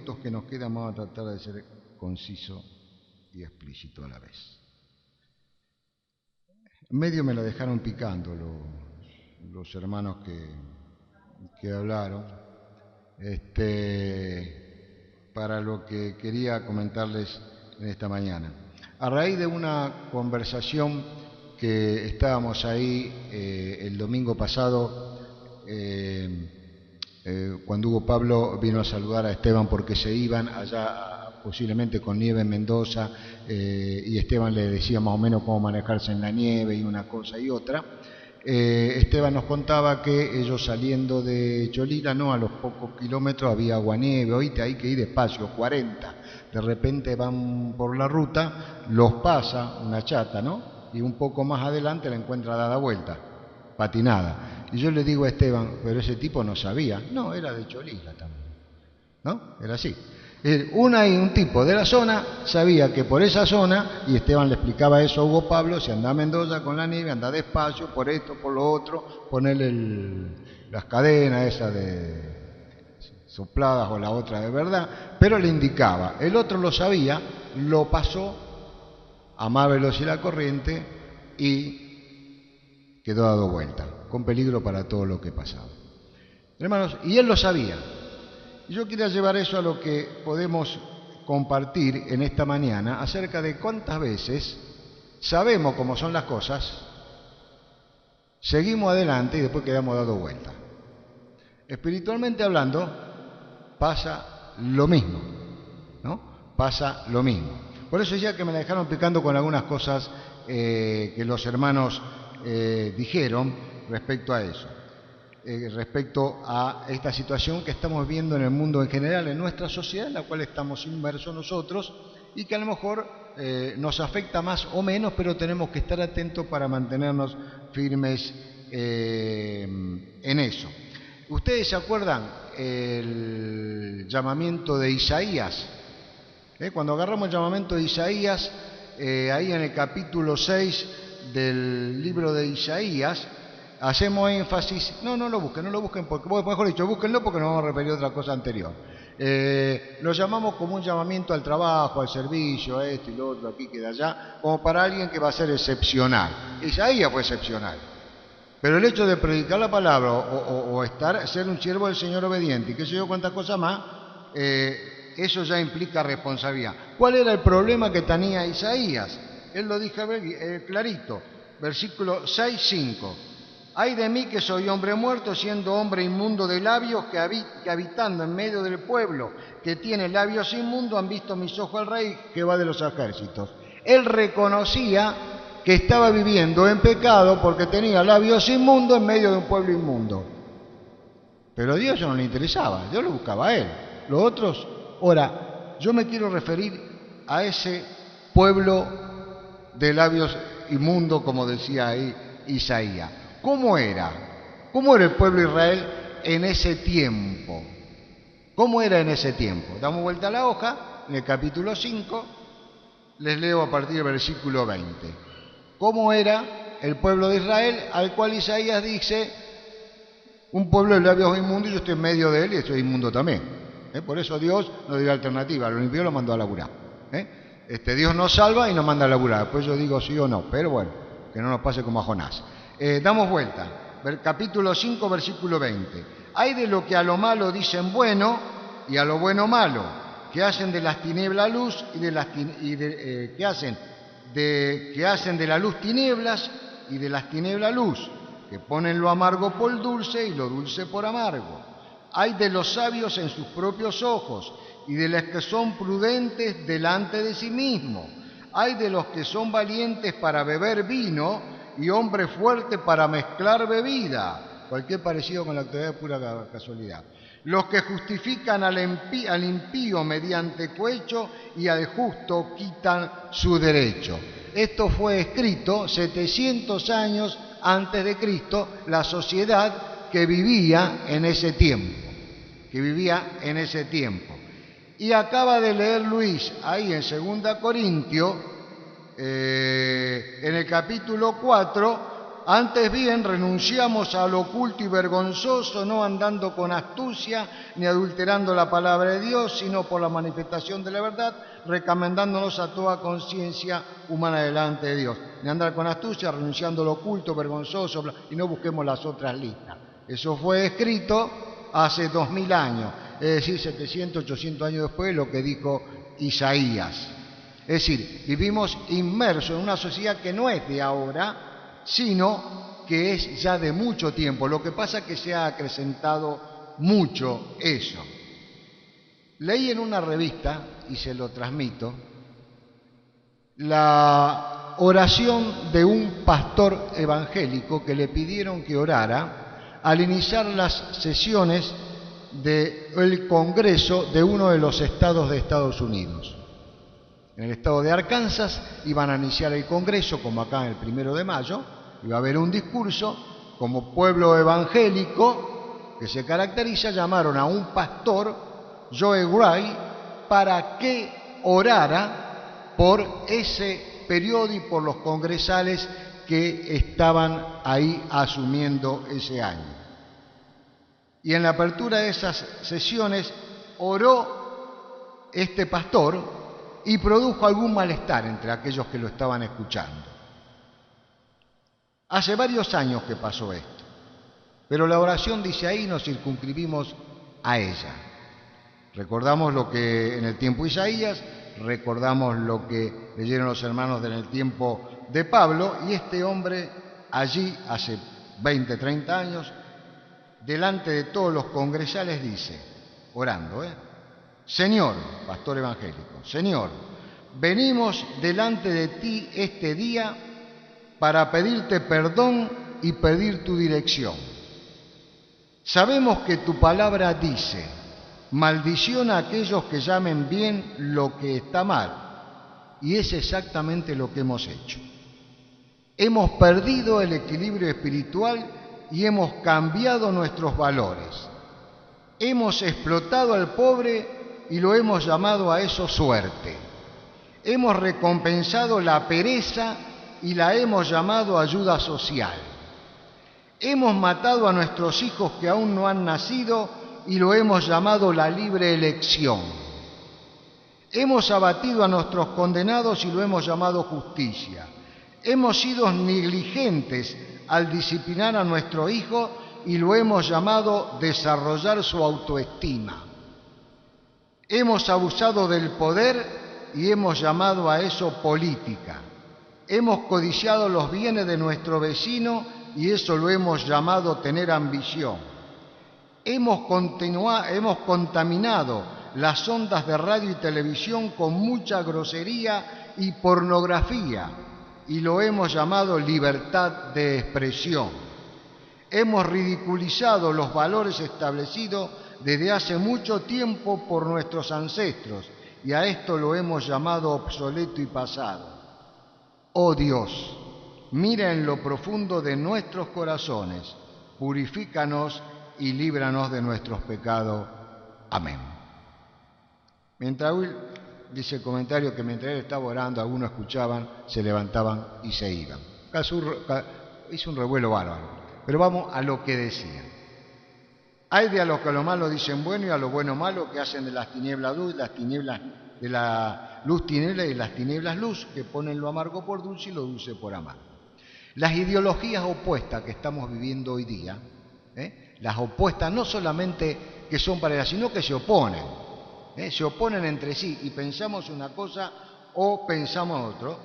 minutos que nos quedan vamos a tratar de ser conciso y explícito a la vez. En medio me la dejaron picando los hermanos que hablaron, para lo que quería comentarles en esta mañana. A raíz de una conversación que estábamos ahí el domingo pasado, cuando Hugo Pablo vino a saludar a Esteban porque se iban allá posiblemente con nieve en Mendoza, y Esteban le decía más o menos cómo manejarse en la nieve y una cosa y otra. Esteban nos contaba que ellos saliendo de Cholila, ¿no?, a los pocos kilómetros había aguanieve, oíste, hay que ir despacio, 40, de repente van por la ruta, los pasa una chata, ¿no?, y un poco más adelante la encuentra dada vuelta, patinada. Y yo le digo a Esteban, pero ese tipo no sabía, no, era de Cholila también, ¿no? Era así. Un tipo de la zona sabía que por esa zona, y Esteban le explicaba eso a Hugo Pablo, si anda a Mendoza con la nieve, anda despacio, por esto, por lo otro, ponerle las cadenas esas de sopladas o la otra de verdad, pero le indicaba. El otro lo sabía, lo pasó a más velocidad corriente y quedó dado vuelta, con peligro para todo lo que pasaba. Hermanos, y él lo sabía. Yo quería llevar eso a lo que podemos compartir en esta mañana acerca de cuántas veces sabemos cómo son las cosas, seguimos adelante y después quedamos dado vuelta. Espiritualmente hablando, pasa lo mismo, ¿no? Pasa lo mismo. Por eso ya que me la dejaron picando con algunas cosas que los hermanos dijeron respecto a eso. Respecto a esta situación que estamos viendo en el mundo en general, en nuestra sociedad, en la cual estamos inmersos nosotros, y que a lo mejor nos afecta más o menos, pero tenemos que estar atentos para mantenernos firmes en eso. ¿Ustedes se acuerdan el llamamiento de Isaías? Cuando agarramos el llamamiento de Isaías, ahí en el capítulo 6 del libro de Isaías, hacemos énfasis, no lo busquen, porque, mejor dicho, búsquenlo porque nos vamos a referir a otra cosa anterior. Lo llamamos como un llamamiento al trabajo, al servicio, a esto y lo otro, aquí que de allá, como para alguien que va a ser excepcional. Isaías fue excepcional. Pero el hecho de predicar la palabra o ser un siervo del Señor obediente y qué sé yo cuántas cosas más, eso ya implica responsabilidad. ¿Cuál era el problema que tenía Isaías? Él lo dijo clarito, versículo 6-5. Ay de mí que soy hombre muerto, siendo hombre inmundo de labios, que habitando en medio del pueblo que tiene labios inmundos, han visto mis ojos al Rey que va de los ejércitos. Él reconocía que estaba viviendo en pecado porque tenía labios inmundos en medio de un pueblo inmundo. Pero a Dios no le interesaba, Dios lo buscaba a él. Los otros, ahora, yo me quiero referir a ese pueblo de labios inmundos, como decía ahí Isaías. ¿Cómo era? ¿Cómo era el pueblo de Israel en ese tiempo? ¿Cómo era en ese tiempo? Damos vuelta a la hoja, en el capítulo 5, les leo a partir del versículo 20. ¿Cómo era el pueblo de Israel al cual Isaías dice, un pueblo de labios inmundos, y yo estoy en medio de él y estoy inmundo también? Por eso Dios no dio alternativa, lo limpió y lo mandó a laburar. Dios nos salva y nos manda a laburar, después yo digo sí o no, pero bueno, que no nos pase como a Jonás. Damos vuelta, capítulo 5, versículo 20. Hay de lo que a lo malo dicen bueno y a lo bueno malo, que hacen de las tinieblas luz que hacen de la luz tinieblas y de las tinieblas luz, que ponen lo amargo por dulce y lo dulce por amargo. Hay de los sabios en sus propios ojos y de los que son prudentes delante de sí mismos. Hay de los que son valientes para beber vino y hombres fuertes para mezclar bebida. Cualquier parecido con la actualidad es pura casualidad. Los que justifican al impío mediante cohecho y al justo quitan su derecho. Esto fue escrito 700 años antes de Cristo, la sociedad que vivía en ese tiempo. Y acaba de leer Luis ahí en 2 Corintios, en el capítulo 4, Antes bien, renunciamos a lo oculto y vergonzoso, no andando con astucia ni adulterando la palabra de Dios, sino por la manifestación de la verdad, recomendándonos a toda conciencia humana delante de Dios. Ni andar con astucia, renunciando a lo oculto, vergonzoso, y no busquemos las otras listas. Eso fue escrito hace 2000 años, es decir, 700, 800 años después de lo que dijo Isaías. Es decir, vivimos inmersos en una sociedad que no es de ahora, sino que es ya de mucho tiempo. Lo que pasa es que se ha acrecentado mucho eso. Leí en una revista, y se lo transmito, la oración de un pastor evangélico que le pidieron que orara al iniciar las sesiones del Congreso de uno de los estados de Estados Unidos. En el estado de Arkansas iban a iniciar el Congreso, como acá el 1 de mayo, iba a haber un discurso. Como pueblo evangélico que se caracteriza, llamaron a un pastor, Joe Gray, para que orara por ese periodo y por los congresales que estaban ahí asumiendo ese año. Y en la apertura de esas sesiones oró este pastor y produjo algún malestar entre aquellos que lo estaban escuchando. Hace varios años que pasó esto, pero la oración dice ahí, nos circunscribimos a ella. Recordamos lo que en el tiempo de Isaías, recordamos lo que leyeron los hermanos en el tiempo de Pablo, y este hombre allí, hace 20, 30 años, delante de todos los congresales dice, orando, Señor, pastor evangélico, Señor, venimos delante de ti este día para pedirte perdón y pedir tu dirección. Sabemos que tu palabra dice, maldición a aquellos que llamen bien lo que está mal, y es exactamente lo que hemos hecho. Hemos perdido el equilibrio espiritual y hemos cambiado nuestros valores. Hemos explotado al pobre y lo hemos llamado a eso suerte. Hemos recompensado la pereza y la hemos llamado ayuda social. Hemos matado a nuestros hijos que aún no han nacido y lo hemos llamado la libre elección. Hemos abatido a nuestros condenados y lo hemos llamado justicia. Hemos sido negligentes al disciplinar a nuestro hijo y lo hemos llamado desarrollar su autoestima. Hemos abusado del poder y hemos llamado a eso política. Hemos codiciado los bienes de nuestro vecino y eso lo hemos llamado tener ambición. Hemos contaminado las ondas de radio y televisión con mucha grosería y pornografía y lo hemos llamado libertad de expresión. Hemos ridiculizado los valores establecidos desde hace mucho tiempo por nuestros ancestros y a esto lo hemos llamado obsoleto y pasado. Oh Dios, mira en lo profundo de nuestros corazones, purifícanos y líbranos de nuestros pecados. Amén. Mientras dice el comentario que mientras él estaba orando, algunos escuchaban, se levantaban y se iban. Hizo un revuelo bárbaro. Pero vamos a lo que decían. Hay de a los que a lo malo dicen bueno y a lo bueno malo, que hacen de las tinieblas luz, de la luz tiniebla y las tinieblas luz, que ponen lo amargo por dulce y lo dulce por amargo. Las ideologías opuestas que estamos viviendo hoy día, las opuestas no solamente que son paralelas, sino que se oponen entre sí y pensamos una cosa o pensamos otro,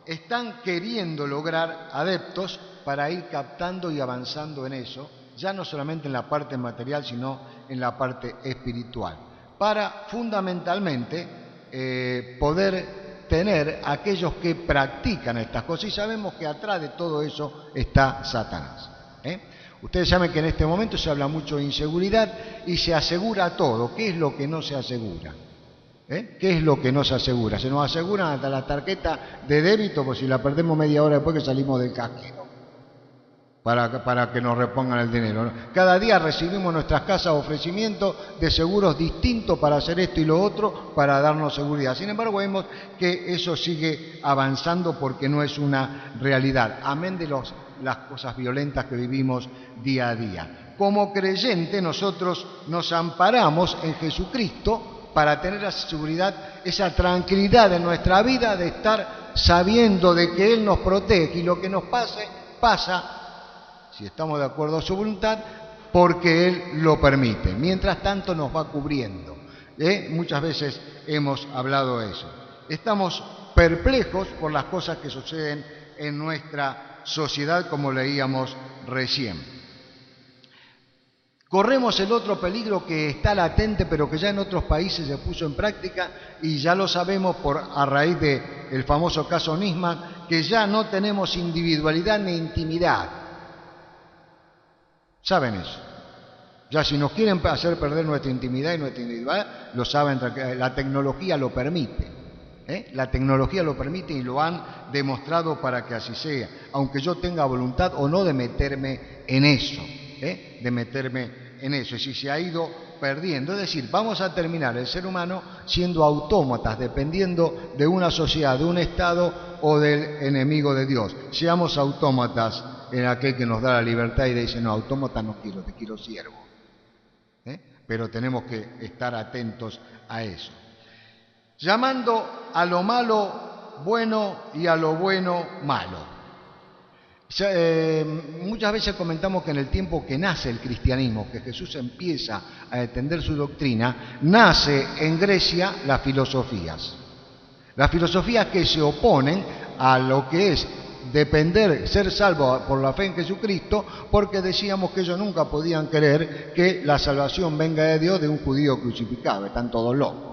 están queriendo lograr adeptos para ir captando y avanzando en eso, ya no solamente en la parte material, sino en la parte espiritual, para fundamentalmente poder tener aquellos que practican estas cosas, y sabemos que atrás de todo eso está Satanás. Ustedes saben que en este momento se habla mucho de inseguridad y se asegura todo. ¿Qué es lo que no se asegura? ¿Qué es lo que no se asegura? Se nos aseguran hasta la tarjeta de débito, por si la perdemos media hora después que salimos del cajero, para que nos repongan el dinero, ¿no? Cada día recibimos en nuestras casas ofrecimientos de seguros distintos para hacer esto y lo otro, para darnos seguridad. Sin embargo, vemos que eso sigue avanzando porque no es una realidad. Amén de los las cosas violentas que vivimos día a día. Como creyente nosotros nos amparamos en Jesucristo para tener esa seguridad, esa tranquilidad en nuestra vida de estar sabiendo de que Él nos protege y lo que nos pase, pasa, si estamos de acuerdo a su voluntad, porque Él lo permite. Mientras tanto nos va cubriendo. Muchas veces hemos hablado de eso. Estamos perplejos por las cosas que suceden en nuestra sociedad, como leíamos recién. Corremos el otro peligro que está latente, pero que ya en otros países se puso en práctica, y ya lo sabemos a raíz del famoso caso Nisman, que ya no tenemos individualidad ni intimidad. ¿Saben eso? Ya si nos quieren hacer perder nuestra intimidad y nuestra individualidad, lo saben, la tecnología lo permite. La tecnología lo permite y lo han demostrado para que así sea, aunque yo tenga voluntad o no de meterme en eso. De meterme en eso, y si se ha ido perdiendo, es decir, vamos a terminar el ser humano siendo autómatas, dependiendo de una sociedad, de un Estado o del enemigo de Dios. Seamos autómatas en aquel que nos da la libertad y dice, no, autómata no quiero, te quiero siervo. Pero tenemos que estar atentos a eso. Llamando a lo malo bueno y a lo bueno malo. Muchas veces comentamos que en el tiempo que nace el cristianismo, que Jesús empieza a extender su doctrina, nace en Grecia las filosofías. Las filosofías que se oponen a lo que es depender, ser salvo por la fe en Jesucristo, porque decíamos que ellos nunca podían creer que la salvación venga de Dios de un judío crucificado, están todos locos.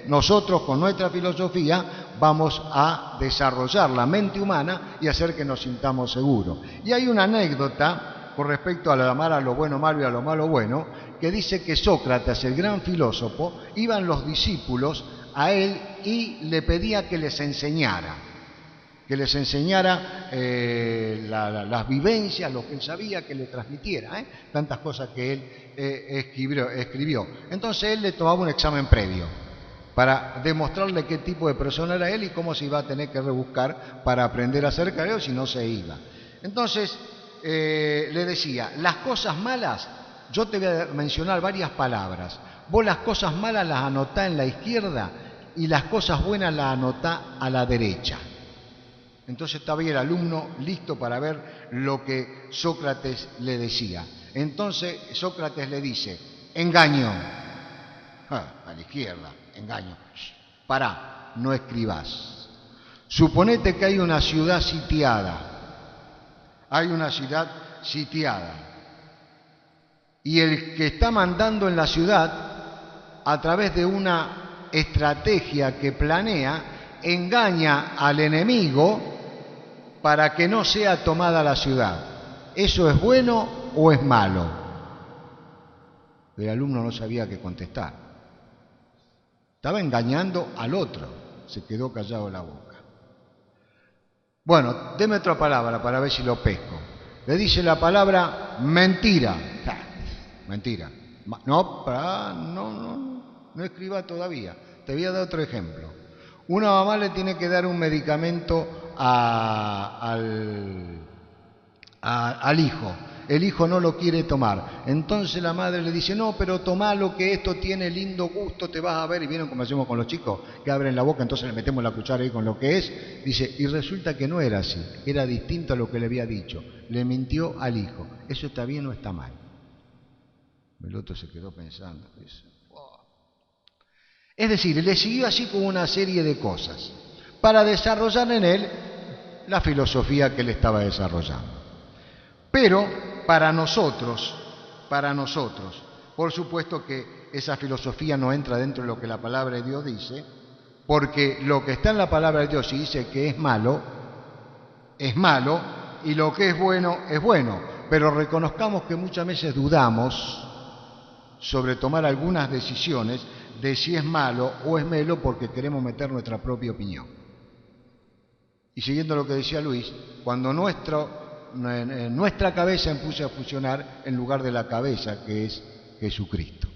Nosotros con nuestra filosofía vamos a desarrollar la mente humana y hacer que nos sintamos seguros. Y hay una anécdota con respecto a llamar a lo bueno malo y a lo malo bueno, que dice que Sócrates, el gran filósofo, iban los discípulos a él y le pedía que les enseñara las vivencias, lo que él sabía, que le transmitiera, tantas cosas que él escribió. Entonces él le tomaba un examen previo para demostrarle qué tipo de persona era él y cómo se iba a tener que rebuscar para aprender acerca de él, si no se iba. Entonces le decía, las cosas malas, yo te voy a mencionar varias palabras, vos las cosas malas las anotá en la izquierda y las cosas buenas las anotá a la derecha. Entonces estaba ahí el alumno listo para ver lo que Sócrates le decía. Entonces Sócrates le dice, engaño, a la izquierda, engaño, pará, no escribás. Suponete que hay una ciudad sitiada, y el que está mandando en la ciudad, a través de una estrategia que planea, engaña al enemigo para que no sea tomada la ciudad. ¿Eso es bueno o es malo? El alumno no sabía qué contestar. Estaba engañando al otro, se quedó callado la boca. Bueno, deme otra palabra para ver si lo pesco. Le dice la palabra mentira. Mentira. No escriba todavía. Te voy a dar otro ejemplo. Una mamá le tiene que dar un medicamento al hijo. El hijo no lo quiere tomar. Entonces la madre le dice, no, pero tomalo, que esto tiene lindo gusto, te vas a ver. Y vieron como hacemos con los chicos, que abren la boca, entonces le metemos la cuchara ahí con lo que es. Dice, y resulta que no era así, era distinto a lo que le había dicho. Le mintió al hijo. ¿Eso está bien o está mal? El otro se quedó pensando. Dice, oh. Es decir, le siguió así con una serie de cosas para desarrollar en él la filosofía que él estaba desarrollando. Pero para nosotros, por supuesto que esa filosofía no entra dentro de lo que la palabra de Dios dice, porque lo que está en la palabra de Dios y dice que es malo, y lo que es bueno, pero reconozcamos que muchas veces dudamos sobre tomar algunas decisiones de si es malo o es melo porque queremos meter nuestra propia opinión. Y siguiendo lo que decía Luis, cuando nuestra cabeza empieza a funcionar en lugar de la cabeza que es Jesucristo.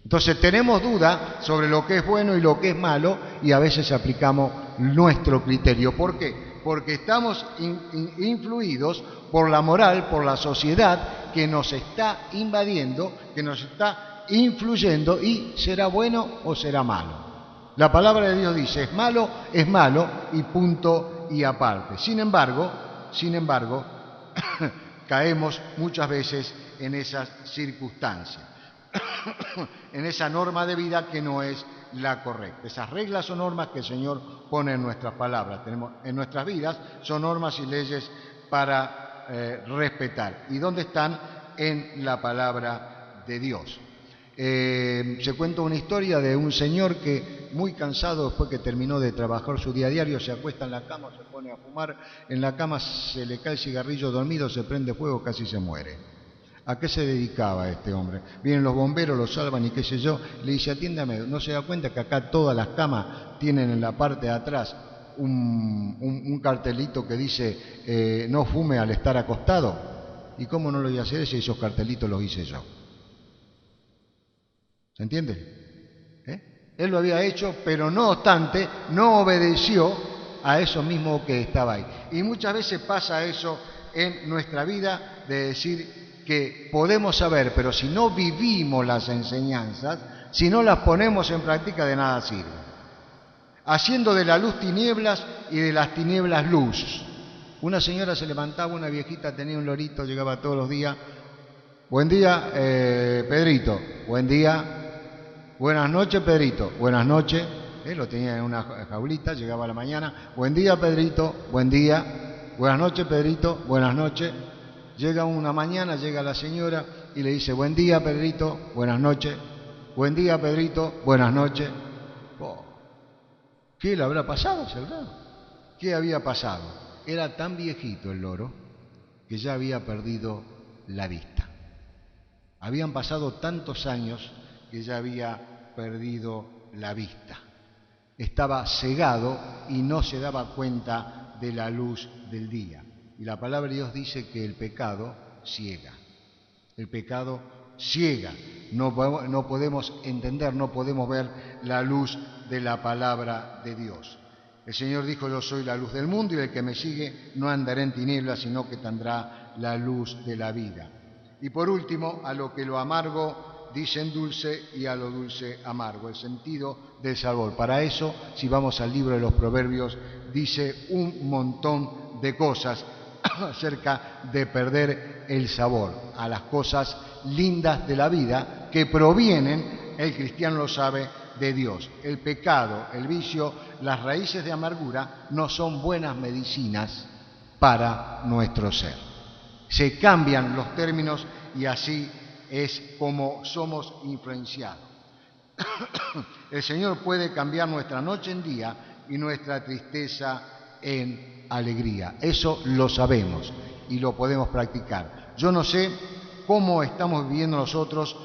Entonces tenemos duda sobre lo que es bueno y lo que es malo y a veces aplicamos nuestro criterio. ¿Por qué? Porque estamos influidos por la moral, por la sociedad que nos está invadiendo, que nos está influyendo, y será bueno o será malo. La palabra de Dios dice, es malo y punto y aparte. Sin embargo, caemos muchas veces en esas circunstancias, en esa norma de vida que no es la correcta. Esas reglas o normas que el Señor pone en nuestras palabras, tenemos en nuestras vidas, son normas y leyes para respetar. ¿Y dónde están? En la palabra de Dios. Se cuenta una historia de un señor que, muy cansado después que terminó de trabajar su día a diario, se acuesta en la cama, se pone a fumar, en la cama se le cae el cigarrillo dormido, se prende fuego, casi se muere. ¿A qué se dedicaba este hombre? Vienen los bomberos, lo salvan y qué sé yo, le dice, atiéndame, ¿no se da cuenta que acá todas las camas tienen en la parte de atrás un cartelito que dice no fume al estar acostado? ¿Y cómo no lo voy a hacer si esos cartelitos los hice yo? ¿Se entiende? Él lo había hecho, pero no obstante, no obedeció a eso mismo que estaba ahí. Y muchas veces pasa eso en nuestra vida, de decir que podemos saber, pero si no vivimos las enseñanzas, si no las ponemos en práctica, de nada sirve. Haciendo de la luz tinieblas y de las tinieblas luz. Una señora se levantaba, una viejita, tenía un lorito, llegaba todos los días. Buen día, Pedrito. Buen día. Buenas noches, Pedrito. Buenas noches. Lo tenía en una jaulita, llegaba a la mañana. Buen día, Pedrito. Buen día. Buenas noches, Pedrito. Buenas noches. Llega una mañana, llega la señora y le dice, buen día, Pedrito. Buenas noches. Buen día, Pedrito. Buenas noches. Oh, ¿qué le habrá pasado? ¿Qué había pasado? Era tan viejito el loro que ya había perdido la vista. Habían pasado tantos años que ya había perdido la vista. Estaba cegado y no se daba cuenta de la luz del día. Y la palabra de Dios dice que el pecado ciega. El pecado ciega. No podemos entender, no podemos ver la luz de la palabra de Dios. El Señor dijo, yo soy la luz del mundo y el que me sigue no andará en tinieblas, sino que tendrá la luz de la vida. Y por último, a lo que lo amargo dicen dulce y a lo dulce amargo, el sentido del sabor. Para eso, si vamos al libro de los Proverbios, dice un montón de cosas acerca de perder el sabor a las cosas lindas de la vida que provienen, el cristiano lo sabe, de Dios. El pecado, el vicio, las raíces de amargura no son buenas medicinas para nuestro ser. Se cambian los términos y así es como somos influenciados. El Señor puede cambiar nuestra noche en día y nuestra tristeza en alegría. Eso lo sabemos y lo podemos practicar. Yo no sé cómo estamos viviendo nosotros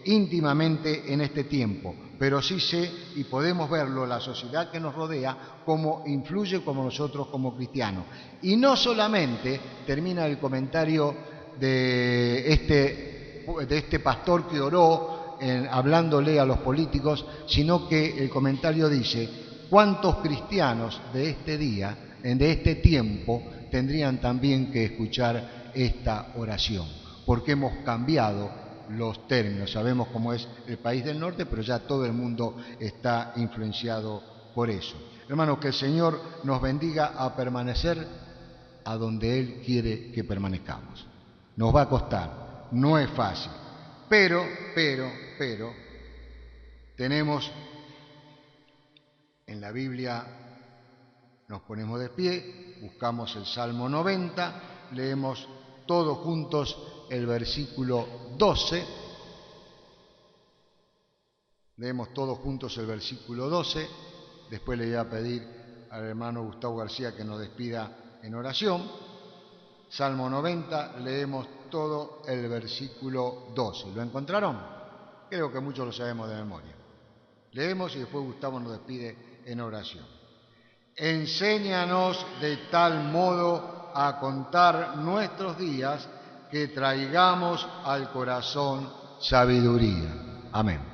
íntimamente en este tiempo, pero sí sé, y podemos verlo, la sociedad que nos rodea, cómo influye como nosotros como cristianos. Y no solamente termina el comentario de este pastor que oró hablándole a los políticos, sino que el comentario dice, ¿cuántos cristianos de este día, de este tiempo, tendrían también que escuchar esta oración? Porque hemos cambiado los términos. Sabemos cómo es el país del norte, pero ya todo el mundo está influenciado por eso. Hermanos, que el Señor nos bendiga a permanecer a donde Él quiere que permanezcamos. Nos va a costar, no es fácil, pero, tenemos en la Biblia, nos ponemos de pie, buscamos el Salmo 90, leemos todos juntos el versículo 12, leemos todos juntos el versículo 12, después le voy a pedir al hermano Gustavo García que nos despida en oración. Salmo 90, leemos todo el versículo 12. ¿Lo encontraron? Creo que muchos lo sabemos de memoria. Leemos y después Gustavo nos despide en oración. Enséñanos de tal modo a contar nuestros días que traigamos al corazón sabiduría. Amén.